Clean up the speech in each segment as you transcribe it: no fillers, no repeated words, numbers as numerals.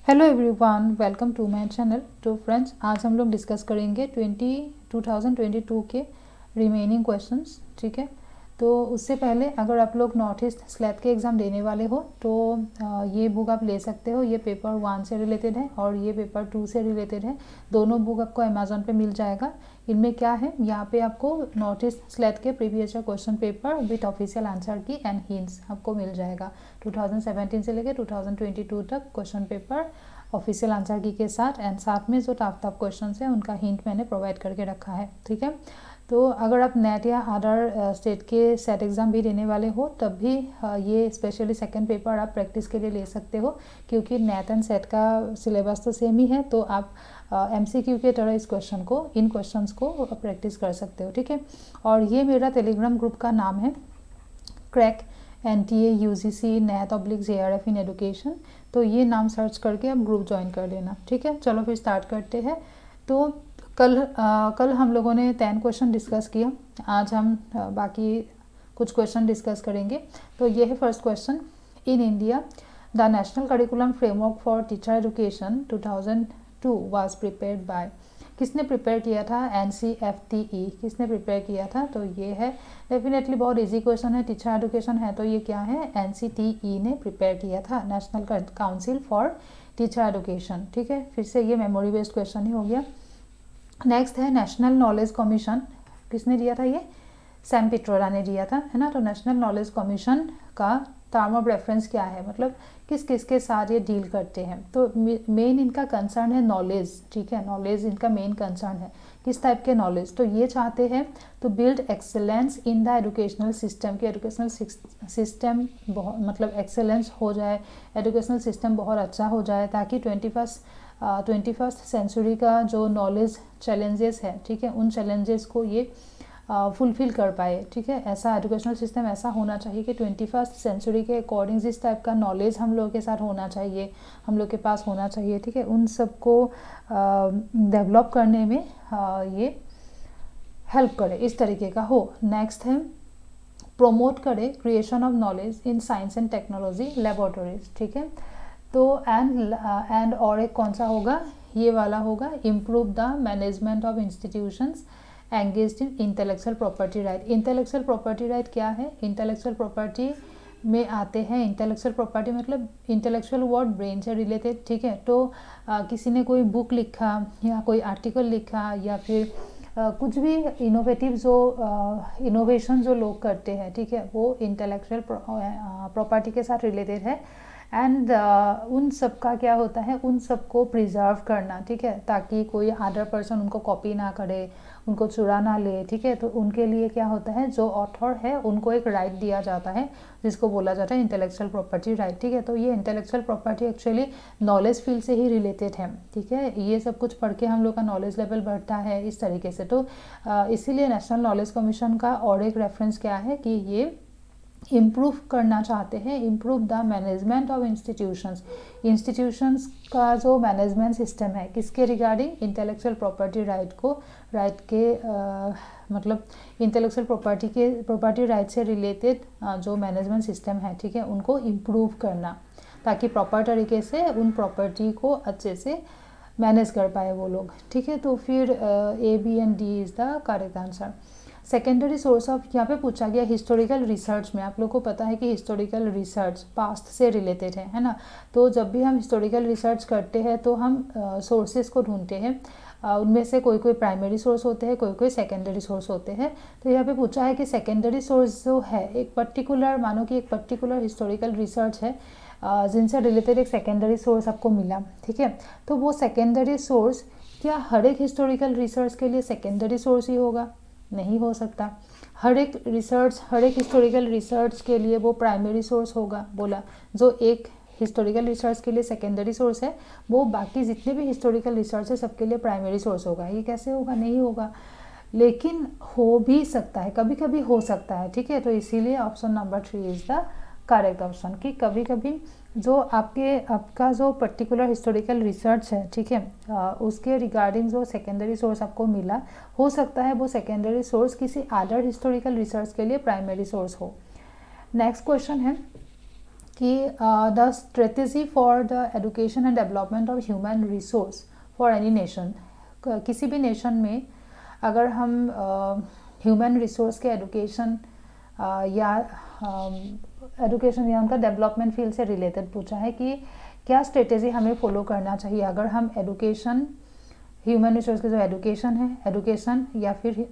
Hello everyone, welcome to my channel. तो friends, आज हम लोग डिस्कस करेंगे 2022 के रिमेनिंग क्वेश्चंस। ठीक है, तो उससे पहले अगर आप लोग नॉर्थ ईस्ट स्लैट के एग्ज़ाम देने वाले हो तो ये बुक आप ले सकते हो। ये पेपर 1 से रिलेटेड है और ये पेपर 2 से रिलेटेड है। दोनों बुक आपको अमेज़ॉन पे मिल जाएगा। इनमें क्या है, यहाँ पे आपको नॉर्थ ईस्ट स्लैट के previous year question paper with official answer की एंड हिंट्स आपको मिल जाएगा। 2017 से लेकर 2022 तक क्वेश्चन पेपर ऑफिशियल आंसर की के साथ एंड साथ में जो टफ क्वेश्चन है उनका हिंट मैंने प्रोवाइड करके रखा है। ठीक है, तो अगर आप नेट या अदर स्टेट के सेट एग्ज़ाम भी देने वाले हो तब भी ये स्पेशली सेकंड पेपर आप प्रैक्टिस के लिए ले सकते हो, क्योंकि नेट एंड सेट का सिलेबस तो सेम ही है। तो आप MCQ के तरह इन क्वेश्चंस को प्रैक्टिस कर सकते हो। ठीक है, और ये मेरा टेलीग्राम ग्रुप का नाम है, क्रैक NTA UGC NAT/JRF इन एडुकेशन। तो ये नाम सर्च करके आप ग्रुप ज्वाइन कर लेना। ठीक है, चलो फिर स्टार्ट करते हैं। तो कल हम लोगों ने 10 क्वेश्चन डिस्कस किया। आज हम बाकी कुछ क्वेश्चन डिस्कस करेंगे। तो ये है first question. In India the national curriculum framework for teacher education 2002 was prepared by. किसने प्रिपेयर किया था? NCFTE किसने प्रिपेयर किया था? तो ये है डेफिनेटली बहुत इजी क्वेश्चन है, टीचर एजुकेशन है, तो ये क्या है? NCTE ने प्रिपेयर किया था, national council for teacher education. ठीक है, फिर से ये मेमोरी बेस्ड क्वेश्चन ही हो गया। नेक्स्ट है नेशनल नॉलेज कमीशन, किसने दिया था? ये सैम पिट्रोडा ने दिया था, है ना। तो नेशनल नॉलेज कमीशन का टर्म ऑफ रेफरेंस क्या है, मतलब किस किस के साथ ये डील करते हैं? तो मेन इनका कंसर्न है नॉलेज। ठीक है, नॉलेज इनका मेन कंसर्न है। किस टाइप के नॉलेज? तो ये चाहते हैं तो build excellence in the educational system, कि एजुकेशनल सिस्टम बहुत मतलब एक्सेलेंस हो जाए, एजुकेशनल सिस्टम बहुत अच्छा हो जाए, ताकि 21st सेंचुरी का जो नॉलेज चैलेंजेस है, ठीक है, उन चैलेंजेस को ये फुलफिल कर पाए। ठीक है, ऐसा एजुकेशनल सिस्टम ऐसा होना चाहिए कि 21st सेंचुरी के अकॉर्डिंग जिस टाइप का नॉलेज हम लोग के साथ होना चाहिए, हम लोग के पास होना चाहिए, ठीक है, उन सब को डेवलप करने में ये हेल्प करे, इस तरीके का हो। नेक्स्ट है प्रोमोट करे creation of knowledge in science and technology laboratories. ठीक है, तो एंड और एक कौन सा होगा? ये वाला होगा improve the management of institutions engaged in intellectual property right. Intellectual property right क्या है? इंटेलेक्चुअल प्रॉपर्टी में आते हैं, इंटेलेक्चुअल प्रॉपर्टी मतलब इंटेलेक्चुअल वर्ड ब्रेन से रिलेटेड। ठीक है, तो किसी ने कोई बुक लिखा या कोई आर्टिकल लिखा या फिर कुछ भी इनोवेटिव जो इनोवेशन जो लोग करते हैं, ठीक है, वो इंटेलेक्चुअल प्रॉपर्टी के साथ रिलेटेड है। एंड उन सब का क्या होता है, उन सब को प्रिजर्व करना, ठीक है, ताकि कोई अदर पर्सन उनको कॉपी ना करे, उनको चुरा ना ले। ठीक है, तो उनके लिए क्या होता है, जो ऑथर है उनको एक राइट दिया जाता है जिसको बोला जाता है इंटेलेक्चुअल प्रॉपर्टी राइट। ठीक है, तो ये intellectual property actually knowledge field से ही रिलेटेड है। ठीक है, ये सब कुछ पढ़ के हम लोग का नॉलेज लेवल बढ़ता है इस तरीके से। तो इसीलिए नेशनल नॉलेज कमीशन का और एक रेफरेंस क्या है कि ये इम्प्रूव करना चाहते हैं, improve the management of institutions का जो मैनेजमेंट सिस्टम है, किसके रिगार्डिंग? इंटेलेक्चुअल प्रॉपर्टी राइट को, राइट के मतलब इंटेलेक्चुअल प्रॉपर्टी राइट से रिलेटेड जो मैनेजमेंट सिस्टम है, ठीक है, उनको इम्प्रूव करना, ताकि प्रॉपर तरीके से उन प्रॉपर्टी को अच्छे से मैनेज कर पाए वो लोग। ठीक है, तो फिर A, B and D is the correct answer. Secondary source of, यहाँ पे पूछा गया हिस्टोरिकल रिसर्च में। आप लोग को पता है कि हिस्टोरिकल रिसर्च पास्ट से रिलेटेड है ना। तो जब भी हम हिस्टोरिकल रिसर्च करते हैं तो हम सोर्सेज को ढूंढते हैं। उनमें से कोई कोई प्राइमरी सोर्स होते हैं, कोई कोई सेकेंडरी सोर्स होते हैं। तो यहाँ पे पूछा है कि सेकेंडरी सोर्स जो है एक पर्टिकुलर, मानो कि एक पर्टिकुलर हिस्टोरिकल रिसर्च है जिनसे रिलेटेड एक सेकेंडरी सोर्स आपको मिला। ठीक है, तो वो सेकेंडरी सोर्स क्या हर एक हिस्टोरिकल रिसर्च के लिए सेकेंडरी सोर्स ही होगा? नहीं हो सकता। हर एक हिस्टोरिकल रिसर्च के लिए वो प्राइमरी सोर्स होगा। बोला जो एक हिस्टोरिकल रिसर्च के लिए सेकेंडरी सोर्स है वो बाकी जितने भी हिस्टोरिकल रिसर्च है सबके लिए प्राइमरी सोर्स होगा। ये कैसे होगा? नहीं होगा, लेकिन हो भी सकता है, कभी कभी हो सकता है। ठीक है, तो इसीलिए option number 3 is the correct option, कि कभी कभी जो आपका जो पर्टिकुलर हिस्टोरिकल रिसर्च है, ठीक है, उसके रिगार्डिंग जो सेकेंडरी सोर्स आपको मिला, हो सकता है वो सेकेंडरी सोर्स किसी अदर हिस्टोरिकल रिसर्च के लिए प्राइमरी सोर्स हो। नेक्स्ट क्वेश्चन है कि the strategy for the education and development of human resource for any nation, किसी भी नेशन में अगर हम ह्यूमन रिसोर्स के एजुकेशन या उनका डेवलपमेंट फील्ड से रिलेटेड पूछा है कि क्या स्ट्रेटेजी हमें फॉलो करना चाहिए अगर हम एजुकेशन, ह्यूमन रिसोर्स के जो एजुकेशन है, एजुकेशन या फिर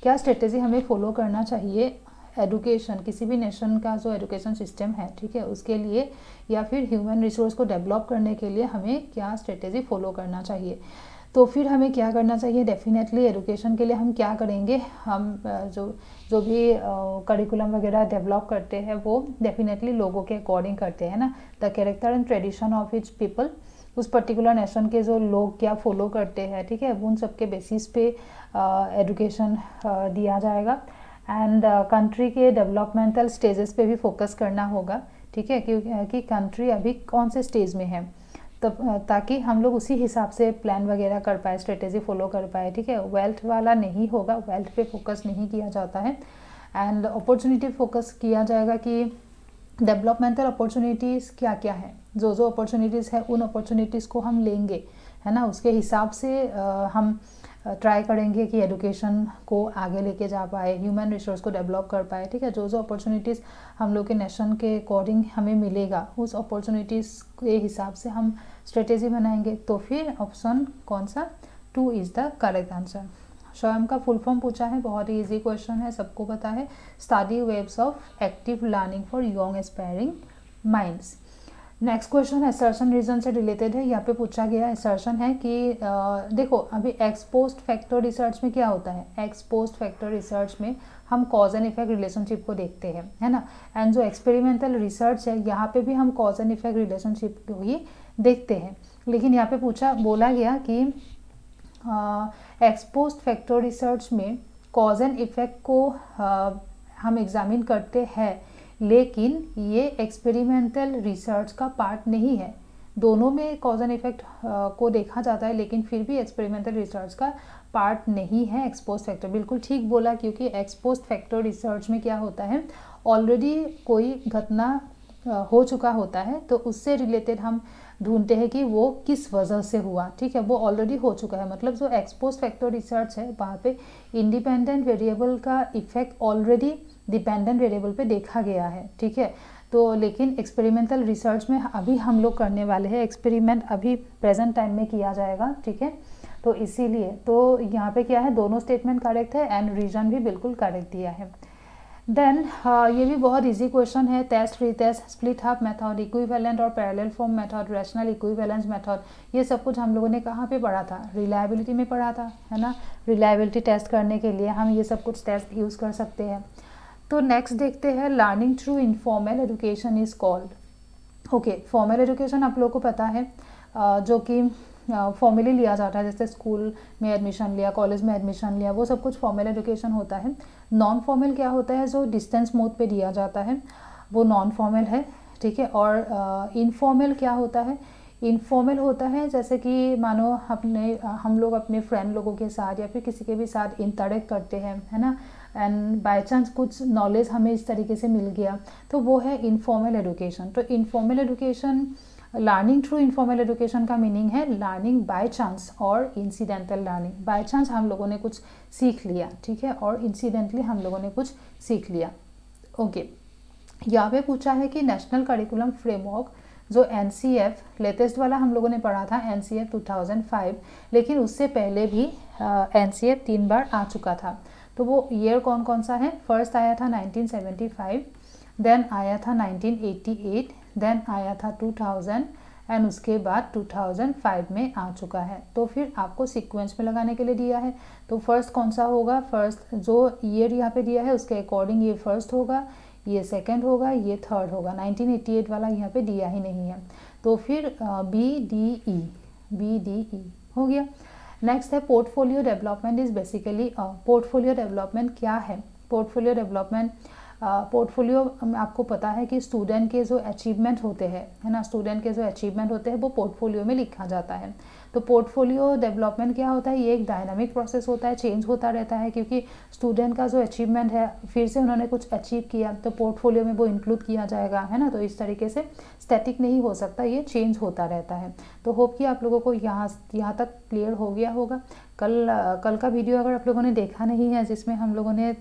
क्या स्ट्रेटेजी हमें फॉलो करना चाहिए एजुकेशन, किसी भी नेशन का जो एजुकेशन सिस्टम है, ठीक है, उसके लिए, या फिर ह्यूमन रिसोर्स को डेवलप करने के लिए हमें क्या स्ट्रेटेजी फॉलो करना चाहिए। तो फिर हमें क्या करना चाहिए, डेफिनेटली एजुकेशन के लिए हम क्या करेंगे, हम जो भी करिकुलम वगैरह डेवलप करते हैं वो डेफिनेटली लोगों के अकॉर्डिंग करते हैं ना, the character and tradition of each people, उस पर्टिकुलर नेशन के जो लोग क्या फॉलो करते हैं, ठीक है, उन सब के बेसिस पे एजुकेशन दिया जाएगा। एंड कंट्री के डेवलपमेंटल स्टेजेस पे भी फोकस करना होगा, ठीक है, क्योंकि कंट्री अभी कौन से स्टेज में है, तब ताकि हम लोग उसी हिसाब से प्लान वगैरह कर पाए, स्ट्रेटेजी फॉलो कर पाए, ठीक है। वेल्थ वाला नहीं होगा, वेल्थ पे फोकस नहीं किया जाता है। एंड अपॉर्चुनिटी फोकस किया जाएगा कि डेवलपमेंटल अपॉर्चुनिटीज़ क्या क्या है, जो अपॉर्चुनिटीज़ है उन अपॉर्चुनिटीज़ को हम लेंगे, है ना, उसके हिसाब से हम ट्राई करेंगे कि एजुकेशन को आगे लेके जा पाए, ह्यूमन रिसोर्स को डेवलप कर पाए, ठीक है। जो अपॉर्चुनिटीज़ हम लोग के नेशन के अकॉर्डिंग हमें मिलेगा, उस अपॉर्चुनिटीज़ के हिसाब से हम स्ट्रेटेजी बनाएंगे। तो फिर ऑप्शन कौन सा, 2 इज़ द करेक्ट आंसर। स्वयं का फुल फॉर्म पूछा है, बहुत ही ईजी क्वेश्चन है, सबको पता है, study waves of active learning for young aspiring minds. Next question assertion reason से रिलेटेड है। यहाँ पे पूछा गया असर्शन है कि देखो अभी एक्स पोस्ट फैक्टर रिसर्च में क्या होता है, एक्स पोस्ट फैक्टर रिसर्च में हम कॉज एंड इफेक्ट रिलेशनशिप को देखते हैं, है ना, एंड जो एक्सपेरिमेंटल रिसर्च है यहाँ पे भी हम कॉज एंड इफेक्ट रिलेशनशिप को ही देखते हैं। लेकिन यहाँ पे बोला गया कि एक्स पोस्ट फैक्टर रिसर्च में कॉज एंड इफेक्ट को हम एग्जामिन करते हैं, लेकिन ये एक्सपेरिमेंटल रिसर्च का पार्ट नहीं है। दोनों में कॉज एंड इफेक्ट को देखा जाता है, लेकिन फिर भी एक्सपेरिमेंटल रिसर्च का पार्ट नहीं है एक्स पोस्ट फैक्टर। बिल्कुल ठीक बोला, क्योंकि एक्स पोस्ट फैक्टर रिसर्च में क्या होता है, ऑलरेडी कोई घटना हो चुका होता है, तो उससे रिलेटेड हम ढूंढते हैं कि वो किस वजह से हुआ, ठीक है, वो ऑलरेडी हो चुका है। मतलब जो एक्स पोस्ट फैक्टर रिसर्च है वहाँ पे इंडिपेंडेंट वेरिएबल का इफेक्ट ऑलरेडी डिपेंडेंट वेरिएबल पे देखा गया है, ठीक है। तो लेकिन एक्सपेरिमेंटल रिसर्च में अभी हम लोग करने वाले हैं, एक्सपेरिमेंट अभी प्रेजेंट टाइम में किया जाएगा, ठीक है। तो इसीलिए तो यहाँ पे क्या है, दोनों स्टेटमेंट करेक्ट है एंड रीजन भी बिल्कुल करेक्ट दिया है। देन ये भी बहुत इजी क्वेश्चन है, test, retest, split half method, equivalent और parallel form method, rational equivalence method, ये सब कुछ हम लोगों ने कहाँ पे पढ़ा था, रिलायबिलिटी में पढ़ा था, है ना। रिलायबिलिटी टेस्ट करने के लिए हम ये सब कुछ टेस्ट यूज़ कर सकते हैं। तो नेक्स्ट देखते हैं, learning through informal education is called. Okay, formal education आप लोगों को पता है, जो कि फॉर्मली लिया जाता है, जैसे स्कूल में एडमिशन लिया, कॉलेज में एडमिशन लिया, वो सब कुछ फॉर्मल एजुकेशन होता है। नॉन फॉर्मल क्या होता है, जो डिस्टेंस मोड पे दिया जाता है, वो नॉन फॉर्मल है, ठीक है। और इनफॉर्मल क्या होता है, इनफॉर्मल होता है जैसे कि मानो हम लोग अपने फ्रेंड लोगों के साथ या फिर किसी के भी साथ इंटरेक्ट करते हैं, है ना, एंड बाय चांस कुछ नॉलेज हमें इस तरीके से मिल गया, तो वो है इनफॉर्मल एजुकेशन। तो informal education, learning through informal education का मीनिंग है लर्निंग बाय चांस और इंसिडेंटल लर्निंग। बाय चांस हम लोगों ने कुछ सीख लिया, ठीक है, और इंसिडेंटली हम लोगों ने कुछ सीख लिया। ओके, यहाँ पे पूछा है कि नेशनल करिकुलम फ्रेमवर्क जो NCF लेटेस्ट वाला हम लोगों ने पढ़ा था, NCF 2005, लेकिन उससे पहले भी NCF 3 बार आ चुका था। तो वो ईयर कौन कौन सा है, फर्स्ट आया था 1975, देन आया था 1988, देन आया था 2000 एंड उसके बाद 2005 में आ चुका है। तो फिर आपको सीक्वेंस में लगाने के लिए दिया है, तो फर्स्ट कौन सा होगा, फर्स्ट जो ईयर यहाँ पे दिया है उसके अकॉर्डिंग ये फर्स्ट होगा, ये सेकंड होगा, ये थर्ड होगा। 1988 वाला यहाँ पे दिया ही नहीं है, तो फिर BDE हो गया। नेक्स्ट है portfolio development is basically, portfolio development क्या है, पोर्टफोलियो डेवलपमेंट पोर्टफोलियो आपको पता है कि स्टूडेंट के जो अचीवमेंट होते हैं, है ना, स्टूडेंट के जो अचीवमेंट होते हैं वो पोर्टफोलियो में लिखा जाता है। तो पोर्टफोलियो डेवलपमेंट क्या होता है, ये एक डायनामिक प्रोसेस होता है, चेंज होता रहता है, क्योंकि स्टूडेंट का जो अचीवमेंट है, फिर से उन्होंने कुछ अचीव किया तो पोर्टफोलियो में वो इंक्लूड किया जाएगा, है ना। तो इस तरीके से स्टैटिक नहीं हो सकता, ये चेंज होता रहता है। तो होप कि आप लोगों को यहाँ तक क्लियर हो गया होगा। कल का वीडियो अगर आप लोगों ने देखा नहीं है, जिसमें हम लोगों ने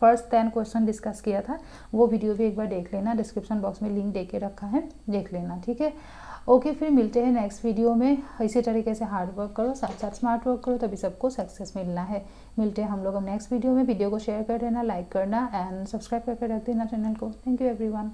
फर्स्ट 10 क्वेश्चन डिस्कस किया था, वो वीडियो भी एक बार देख लेना, डिस्क्रिप्शन बॉक्स में लिंक दे के रखा है, देख लेना, ठीक है। ओके, फिर मिलते हैं नेक्स्ट वीडियो में। इसी तरीके से हार्ड वर्क करो, साथ साथ स्मार्ट वर्क करो, तभी सबको सक्सेस मिलना है। मिलते हैं हम लोग अब नेक्स्ट वीडियो में। वीडियो को शेयर कर देना, लाइक करना एंड सब्सक्राइब करके रख देना चैनल को। Thank you everyone.